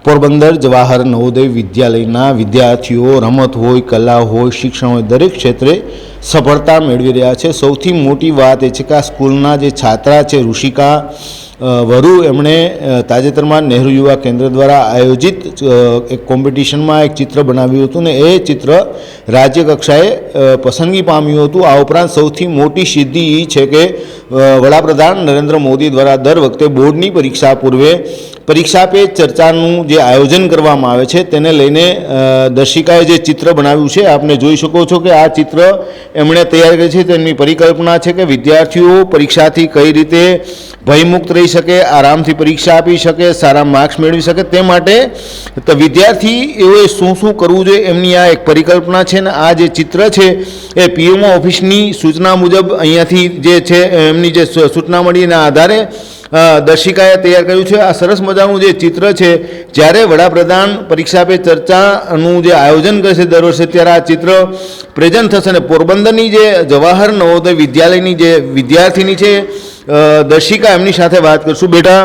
પોરબંદર જવાહર નવોદય વિદ્યાલયના વિદ્યાર્થીઓ રમત હોય, કલા હોય, શિક્ષણ હોય, દરેક ક્ષેત્રે સફળતા મેળવી રહ્યા છે। સૌથી મોટી વાત એ છે કે આ સ્કૂલના જે છાત્રા છે ઋષિકા વરુ, એમણે તાજેતરમાં નહેરુ યુવા કેન્દ્ર દ્વારા આયોજિત એક કોમ્પિટિશનમાં એક ચિત્ર બનાવ્યું હતું ને એ ચિત્ર રાજ્ય કક્ષાએ પસંદગી પામ્યું હતું। આ ઉપરાંત સૌથી મોટી સિદ્ધિ એ છે કે વડાપ્રધાન નરેન્દ્ર મોદી દ્વારા દર વખતે બોર્ડની પરીક્ષા પૂર્વે પરીક્ષા પે ચર્ચાનું જે આયોજન કરવામાં આવે છે તેને લઈને દર્શિકાએ જે ચિત્ર બનાવ્યું છે આપને જોઈ શકો છો કે આ ચિત્ર એમણે તૈયાર કરી છે। તેમની પરિકલ્પના છે કે વિદ્યાર્થીઓ પરીક્ષાથી કઈ રીતે ભયમુક્ત રહી શકે, આરામથી પરીક્ષા આપી શકે, સારા માર્ક્સ મેળવી શકે, તે માટે વિદ્યાર્થીઓએ શું શું કરવું જોઈએ એમની આ એક પરિકલ્પના છે। ને આ જે ચિત્ર છે એ પીએમઓ ઓફિસની સૂચના મુજબ અહીંયાથી જે છે એમની જે સૂચના મળી એના આધારે દર્શિકાએ તૈયાર કર્યું છે। આ સરસ મજાનું જે ચિત્ર છે, જ્યારે વડાપ્રધાન પરીક્ષા પે ચર્ચાનું જે આયોજન કરે છે દર વર્ષે, ત્યારે આ ચિત્ર પ્રેઝન્ટ થશે। અને પોરબંદરની જે જવાહર નવોદય વિદ્યાલયની જે વિદ્યાર્થીની છે દર્શિકા, એમની સાથે વાત કરશું। બેટા,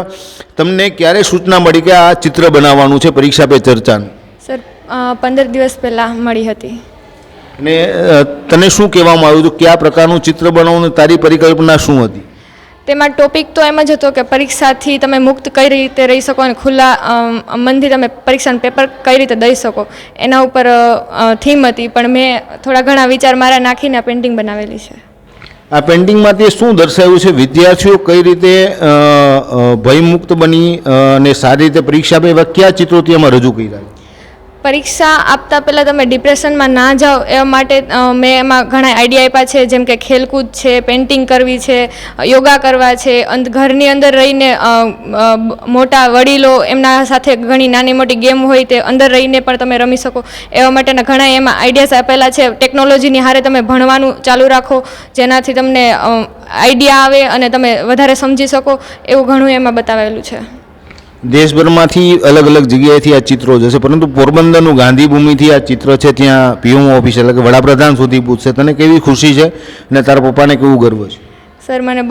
તમને ક્યારે સૂચના મળી કે આ ચિત્ર બનાવવાનું છે પરીક્ષા પે ચર્ચાનું? સર 15 દિવસ પહેલાં મળી હતી। અને તને શું કહેવામાં આવ્યું હતું, કયા પ્રકારનું ચિત્ર બનાવવાનું, તારી પરિકલ્પના શું હતી? તેમાં ટોપિક તો એમ જ હતો કે પરીક્ષાથી તમે મુક્ત કઈ રીતે રહી શકો અને ખુલ્લા મનથી તમે પરીક્ષાનું પેપર કઈ રીતે દઈ શકો, એના ઉપર થીમ હતી। પણ મેં થોડા ઘણા વિચાર મારા નાખીને પેઇન્ટિંગ બનાવેલી છે। આ પેઇન્ટિંગમાં તે શું દર્શાવ્યું છે? વિદ્યાર્થીઓ કઈ રીતે ભયમુક્ત બની અને સારી રીતે પરીક્ષા આપે, એવા કયા ચિત્રોથી એમાં રજૂ કર્યા? પરીક્ષા આપતા પહેલાં તમે ડિપ્રેશનમાં ના જાઓ એ માટે મેં એમાં ઘણા આઈડિયા આપ્યા છે, જેમ કે ખેલકૂદ છે, પેઇન્ટિંગ કરવી છે, યોગા કરવા છે, ઘરની અંદર રહીને મોટા વડીલો એમના સાથે ઘણી નાની મોટી ગેમ હોય તે અંદર રહીને પણ તમે રમી શકો, એવા માટેના ઘણા એમાં આઈડિયાઝ આપેલા છે। ટેકનોલોજીની હારે તમે ભણવાનું ચાલુ રાખો, જેનાથી તમને આઈડિયા આવે અને તમે વધારે સમજી શકો, એવું ઘણું એમાં બતાવેલું છે। દેશભરમાંથી અલગ અલગ જગ્યાએથી આ ચિત્રો જશે, પરંતુ પોરબંદરનું ગાંધીભૂમિથી આ ચિત્ર છે ત્યાં પીએમઓ ઓફિસ એટલે કે વડાપ્રધાન સુધી પૂછશે। તને કેવી ખુશી છે અને તારા પપ્પાને કેવું ગર્વ છે? સર, મને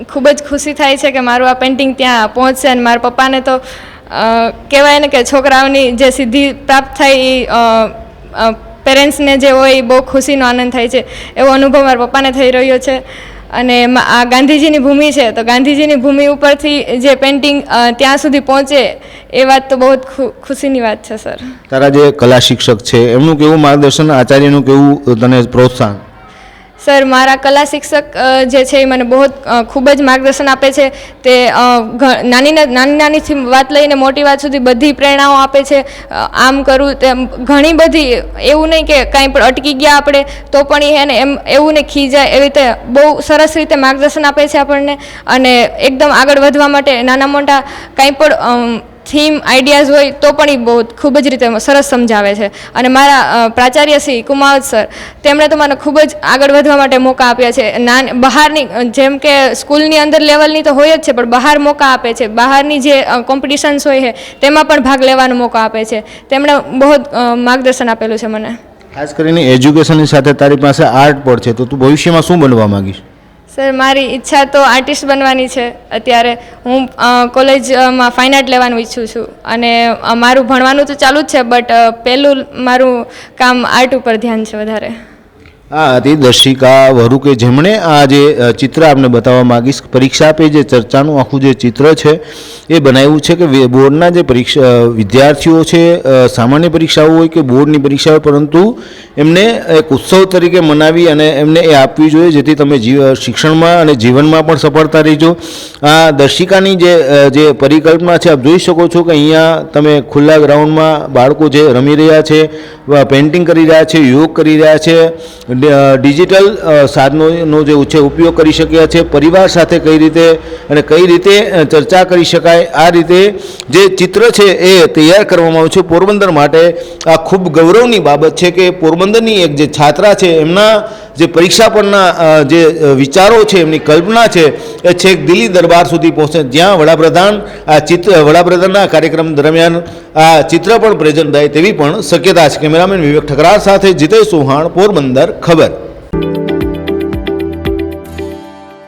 ખૂબ જ ખુશી થાય છે કે મારું આ પેઇન્ટિંગ ત્યાં પહોંચશે, અને મારા પપ્પાને તો કહેવાય ને કે છોકરાઓની જે સિદ્ધિ પ્રાપ્ત થાય એ પેરેન્ટ્સને જે હોય એ બહુ ખુશીનો આનંદ થાય છે, એવો અનુભવ મારા પપ્પાને થઈ રહ્યો છે। અને આ ગાંધીજીની ભૂમિ છે, તો ગાંધીજીની ભૂમિ ઉપરથી જે પેઇન્ટિંગ ત્યાં સુધી પહોંચે એ વાત તો બહુ ખુશીની વાત છે। સર, તારા જે કલા શિક્ષક છે એમનું કેવું માર્ગદર્શન, આચાર્યનું કેવું તને પ્રોત્સાહન? સર, મારા કલા શિક્ષક જે છે એ મને ખૂબ જ માર્ગદર્શન આપે છે। તે નાનીથી વાત લઈને મોટી વાત સુધી બધી પ્રેરણાઓ આપે છે। આમ કરવું તેમ ઘણી બધી, એવું નહીં કે કાંઈ પણ અટકી ગયા આપણે તો પણ એને એમ એવું નહીં ખીજાય, એવી રીતે બહુ સરસ રીતે માર્ગદર્શન આપે છે આપણને, અને એકદમ આગળ વધવા માટે નાના મોટા કાંઈ પણ થીમ આઈડિયાઝ હોય તો પણ એ બહુ ખૂબ જ રીતે સરસ સમજાવે છે। અને મારા પ્રાચાર્ય શ્રી કુમાવત સર, તેમણે તો મને ખૂબ જ આગળ વધવા માટે મોકા આપ્યા છે। બહારની, જેમ કે સ્કૂલની અંદર લેવલની તો હોય જ છે, પણ બહાર મોકા આપે છે, બહારની જે કોમ્પિટિશન્સ હોય છે તેમાં પણ ભાગ લેવાનો મોકો આપે છે। તેમણે બહુ માર્ગદર્શન આપેલું છે મને। ખાસ કરીને એજ્યુકેશનની સાથે તારી પાસે આર્ટ પણ છે, તો તું ભવિષ્યમાં શું બનવા માંગીશ? સર, મારી ઈચ્છા તો આર્ટિસ્ટ બનવાની છે। અત્યારે હું કોલેજમાં ફાઇન આર્ટ લેવાનું ઈચ્છું છું, અને મારું ભણવાનું તો ચાલુ જ છે, બટ પહેલું મારું કામ આર્ટ ઉપર ધ્યાન છે વધારે। આ હતી દર્શિકા વરુ કે જેમણે આ જે ચિત્ર આપને બતાવવા માગીશ, પરીક્ષા પે જે ચર્ચાનું આખું જે ચિત્ર છે એ બનાવ્યું છે કે બોર્ડના જે વિદ્યાર્થીઓ છે, સામાન્ય પરીક્ષાઓ હોય કે બોર્ડની પરીક્ષા હોય, પરંતુ એમને એક ઉત્સવ તરીકે મનાવી અને એમને એ આપવી જોઈએ, જેથી તમે શિક્ષણમાં અને જીવનમાં પણ સફળતા રહીજો। આ દર્શિકાની જે પરિકલ્પના છે, આપ જોઈ શકો છો કે અહીંયા તમે ખુલ્લા ગ્રાઉન્ડમાં બાળકો જે રમી રહ્યા છે, પેઇન્ટિંગ કરી રહ્યા છે, યોગ કરી રહ્યા છે, ડિજિટલ સાધનોનો જે ઉપયોગ કરી શક્યા છે, પરિવાર સાથે કઈ રીતે અને કઈ રીતે ચર્ચા કરી શકાય, આ રીતે જે ચિત્ર છે એ તૈયાર કરવામાં આવ્યું છે। પોરબંદર માટે આ ખૂબ ગૌરવની બાબત છે કે પોરબંદરની એક જે છાત્રા છે એમના જે પરીક્ષા પરના જે વિચારો છે, એમની કલ્પના છે એ છેક દિલ્હી દરબાર સુધી પહોંચે, જ્યાં વડાપ્રધાનના કાર્યક્રમ દરમિયાન આ ચિત્ર પણ પ્રેઝન્ટ થાય તેવી પણ શક્યતા છે। કેમેરામેન વિવેક ઠકરાર સાથે જીતેશ ચૌહાણ, પોરબંદર ખબર।